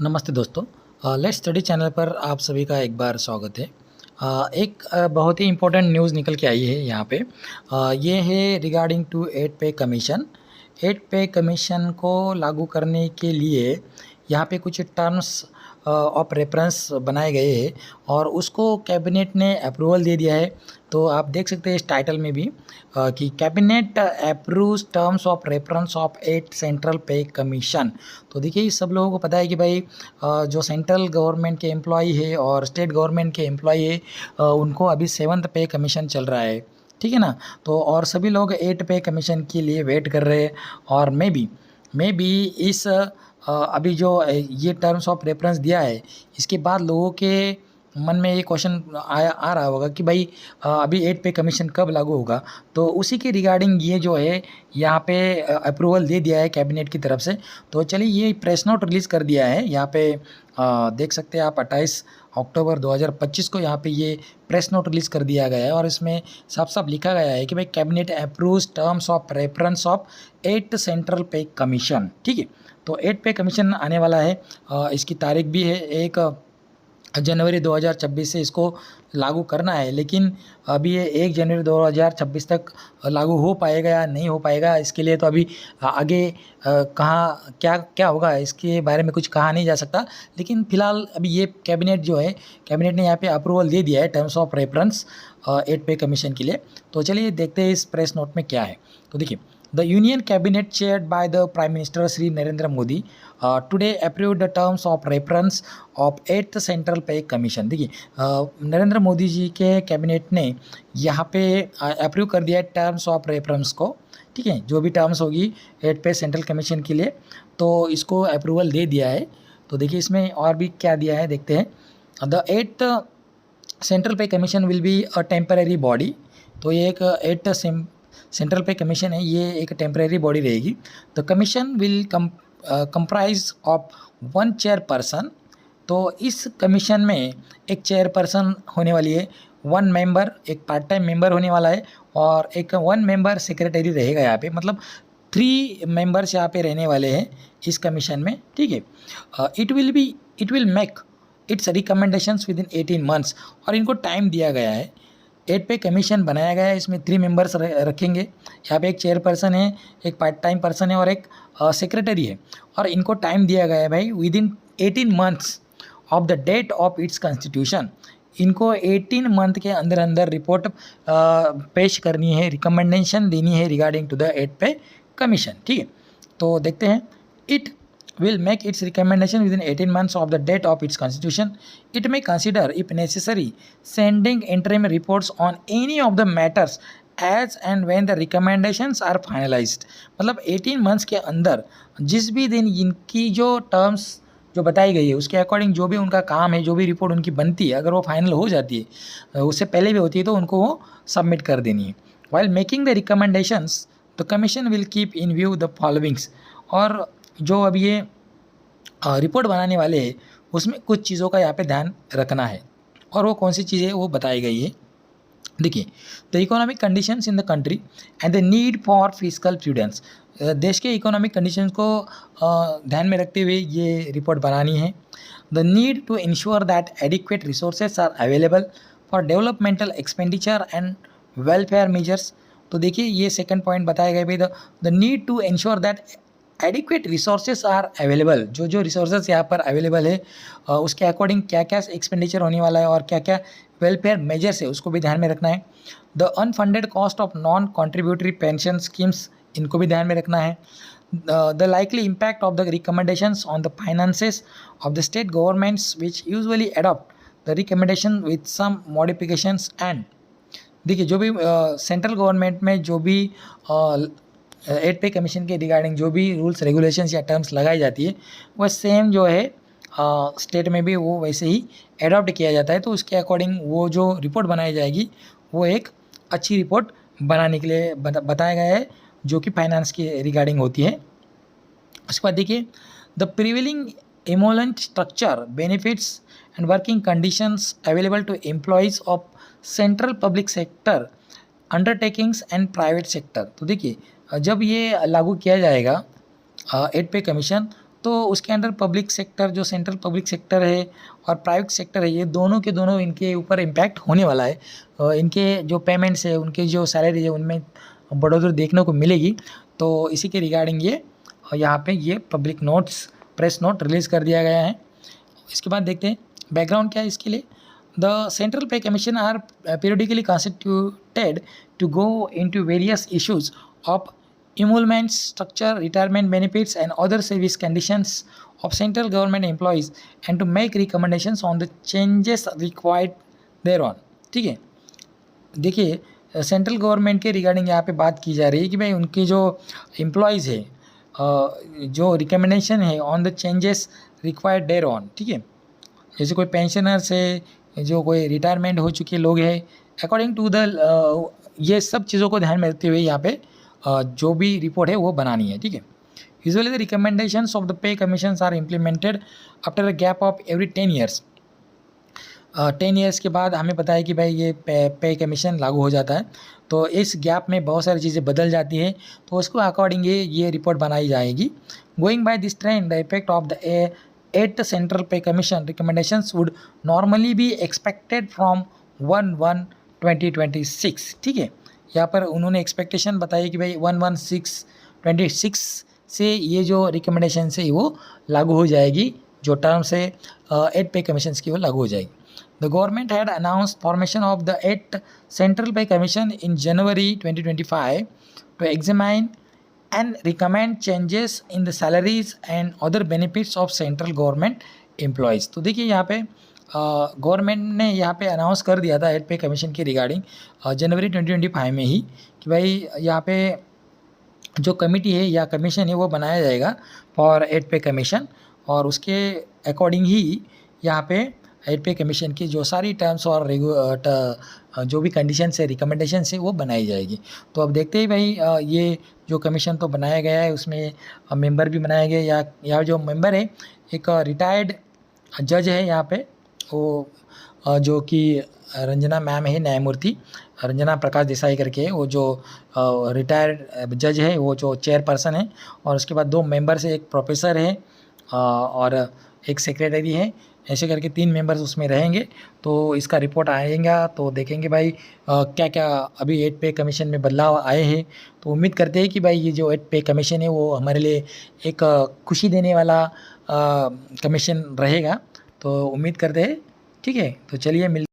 नमस्ते दोस्तों। Let's study channel पर आप सभी का एक बार स्वागत है। एक बहुत ही इम्पोर्टेंट न्यूज़ निकल के आई है यहाँ पे। ये है रिगार्डिंग टू एट पे कमीशन। एट पे कमीशन को लागू करने के लिए यहाँ पे कुछ टर्म्स ऑफ रेफरेंस बनाए गए हैं और उसको कैबिनेट ने अप्रूवल दे दिया है। तो आप देख सकते हैं इस टाइटल में भी कि cabinet approves terms of reference of eighth central pay commission. तो देखिए सब लोगों को पता है कि भाई जो सेंट्रल गवर्नमेंट के एम्प्लॉई है और स्टेट गवर्नमेंट के एम्प्लॉई है उनको अभी 7th पे कमीशन चल रहा है, ठीक है ना। तो और सभी लोग 8 पे कमीशन के लिए वेट कर रहे हैं और मैं भी इस अभी जो ये टर्म्स ऑफ रेफरेंस दिया है इसके बाद लोगों के मन में ये क्वेश्चन आ रहा होगा कि भाई अभी 8 पे कमीशन कब लागू होगा। तो उसी के रिगार्डिंग ये जो है यहाँ पे अप्रूवल दे दिया है कैबिनेट की तरफ से। तो चलिए ये प्रेस नोट रिलीज़ कर दिया है यहाँ पे देख सकते हैं आप 28 अक्टूबर 2025 को यहाँ पे ये प्रेस नोट रिलीज़ कर दिया गया है और इसमें साफ साफ लिखा गया है कि भाई cabinet approves terms of reference of 8 central pay commission, ठीक है। तो 8 पे कमीशन आने वाला है। इसकी तारीख भी है 1 जनवरी 2026 से इसको लागू करना है, लेकिन अभी ये 1 जनवरी 2026 तक लागू हो पाएगा या नहीं हो पाएगा इसके लिए तो अभी आगे कहाँ क्या क्या होगा इसके बारे में कुछ कहा नहीं जा सकता। लेकिन फ़िलहाल अभी ये कैबिनेट जो है कैबिनेट ने यहाँ पे अप्रूवल दे दिया है टर्म्स ऑफ रेफरेंस 8 पे कमीशन के लिए। तो चलिए देखते हैं इस प्रेस नोट में क्या है। तो देखिए the union cabinet chaired by the prime minister Shri Narendra Modi today approved the terms of reference of 8th central pay commission. देखिए नरेंद्र मोदी जी के कैबिनेट ने यहाँ पे अप्रूव कर दिया है टर्म्स ऑफ रेफरेंस को, ठीक है। जो भी टर्म्स होगी 8 पे सेंट्रल कमीशन के लिए तो इसको अप्रूवल दे दिया है। तो देखिए इसमें और भी क्या दिया है देखते हैं। The 8th central pay commission will be a temporary body. तो ये एक 8th सेंट्रल पे कमीशन है, ये एक टेम्परेरी बॉडी रहेगी। The commission will comprise of 1 chairperson. तो इस कमीशन में एक चेयरपर्सन होने वाली है, 1 मेंबर एक पार्ट टाइम मेंबर होने वाला है और एक 1 मेंबर सेक्रेटरी रहेगा यहाँ पे, मतलब 3 मेंबर्स यहाँ पे रहने वाले हैं इस कमीशन में, ठीक है। It will make it's recommendations with in 18 months और इनको टाइम दिया गया है। 8 पे कमीशन बनाया गया है, इसमें 3 मेंबर्स रखेंगे। यहाँ पे एक चेयरपर्सन है, एक पार्ट टाइम पर्सन है और एक सेक्रेटरी है और इनको टाइम दिया गया है भाई within 18 months of the date of its constitution. इनको 18 मंथ के अंदर अंदर रिपोर्ट पेश करनी है, रिकमेंडेशन देनी है रिगार्डिंग टू द 8 पे कमीशन, ठीक है। तो देखते हैं it will make its recommendation within 18 months of the date of its constitution. It may consider, if necessary, sending interim reports on any of the matters as and when the recommendations are finalized. मतलब 18 months के अंदर जिस भी दिन इनकी जो terms जो बताई गई है उसके अकॉर्डिंग जो भी उनका काम है, जो भी रिपोर्ट उनकी बनती है, अगर वो फाइनल हो जाती है उससे पहले भी होती है तो उनको वो सबमिट कर देनी है। While making the recommendations, the commission will keep in view the followings. और जो अब ये रिपोर्ट बनाने वाले हैं उसमें कुछ चीज़ों का यहाँ पे ध्यान रखना है और वो कौन सी चीज़ें वो बताई गई है। देखिए the economic conditions in the country and the need for fiscal prudence. देश के इकोनॉमिक कंडीशंस को ध्यान में रखते हुए ये रिपोर्ट बनानी है। The need to ensure that adequate resources are available for developmental expenditure and welfare measures. तो देखिए ये सेकंड पॉइंट बताया गया भाई the need to ensure that adequate resources are available. जो रिसोर्सेज यहाँ पर अवेलेबल है उसके अकॉर्डिंग क्या क्या एक्सपेंडिचर होने वाला है और क्या क्या वेलफेयर मेजर्स है उसको भी ध्यान में रखना है। The unfunded cost of non contributory pension schemes इनको भी ध्यान में रखना है। The likely impact of the recommendations on the finances of the state governments which usually adopt the recommendation with some modifications and. देखिए जो भी सेंट्रल गवर्नमेंट में जो भी 8 पे कमीशन के रिगार्डिंग जो भी रूल्स रेगुलेशंस या टर्म्स लगाई जाती है वह सेम जो है स्टेट में भी वो वैसे ही एडॉप्ट किया जाता है। तो उसके अकॉर्डिंग वो जो रिपोर्ट बनाई जाएगी वो एक अच्छी रिपोर्ट बनाने के लिए बताया गया है जो कि फाइनेंस के रिगार्डिंग होती है। उसके बाद देखिए the prevailing emolument structure benefits and working conditions available to employees of central public sector undertakings and private sector. तो देखिए जब ये लागू किया जाएगा 8 पे कमीशन तो उसके अंडर पब्लिक सेक्टर जो सेंट्रल पब्लिक सेक्टर है और प्राइवेट सेक्टर है, ये दोनों के दोनों इनके ऊपर इम्पैक्ट होने वाला है। इनके जो पेमेंट्स है, उनकी जो सैलरी है, उनमें बढ़ोतरी देखने को मिलेगी। तो इसी के रिगार्डिंग ये यहाँ पे ये public notes press note release कर दिया गया है। इसके बाद देखते हैं बैकग्राउंड क्या है इसके लिए। The central pay commission are periodically constituted to go into various issues of emoluments, structure, retirement benefits and other service conditions of central government employees and to make recommendations on the changes required thereon। ठीक है, देखिए central government के regarding यहाँ पे बात की जा रही है कि भाई उनकी जो एम्प्लॉयज़ है, जो रिकमेंडेशन है on the changes required thereon. ठीक है, जैसे कोई पेंशनर्स है, जो कोई रिटायरमेंट हो चुके लोग हैं, अकॉर्डिंग टू द ये सब चीज़ों को ध्यान में रखते हुए यहाँ पे जो भी रिपोर्ट है वो बनानी है। ठीक है, usually the recommendations of the pay commissions are implemented after a gap of every 10 years. 10 years के बाद हमें पता है कि भाई ये पे कमीशन लागू हो जाता है। तो इस गैप में बहुत सारी चीज़ें बदल जाती है, तो उसको अकॉर्डिंग ये रिपोर्ट बनाई जाएगी। Going by this trend the effect of the eight central pay commission recommendations would normally be expected from 1/1/2026। ठीक है, यहाँ पर उन्होंने एक्सपेक्टेशन बताई कि भाई 1/1/26 से ये जो रिकमेंडेशन है वो लागू हो जाएगी, जो टर्म्स है 8 पे कमीशंस की वो लागू हो जाएगी। The government had announced formation of the 8 central pay commission in January 2025 to examine and recommend changes in the salaries and other benefits of central government employees। तो देखिए यहाँ पे गवर्नमेंट ने यहाँ पे अनाउंस कर दिया था 8 पे कमीशन के रिगार्डिंग जनवरी 2025 में ही कि भाई यहाँ पे जो कमेटी है या कमीशन है वो बनाया जाएगा फॉर 8 पे कमीशन, और उसके अकॉर्डिंग ही यहाँ पे 8 पे कमीशन की जो सारी टर्म्स और जो भी कंडीशंस है, रिकमेंडेशंस है वो बनाई जाएगी। तो अब देखते ही भाई ये जो कमीशन तो बनाया गया है, उसमें मेंबर भी बनाए गए, या जो मेंबर है एक रिटायर्ड जज है यहाँ पे, वो जो कि रंजना मैम है, न्यायमूर्ति रंजना प्रकाश देसाई करके, वो जो रिटायर्ड जज है, वो जो चेयरपर्सन है, और उसके बाद 2 मेंबर्स है, एक प्रोफेसर है और एक सेक्रेटरी है, ऐसे करके 3 मेंबर्स उसमें रहेंगे। तो इसका रिपोर्ट आएगा तो देखेंगे भाई क्या क्या अभी 8 पे कमीशन में बदलाव आए हैं। तो उम्मीद करते हैं कि भाई ये जो 8 पे कमीशन है वो हमारे लिए एक खुशी देने वाला कमीशन रहेगा। तो उम्मीद करते हैं। ठीक है, तो चलिए मिल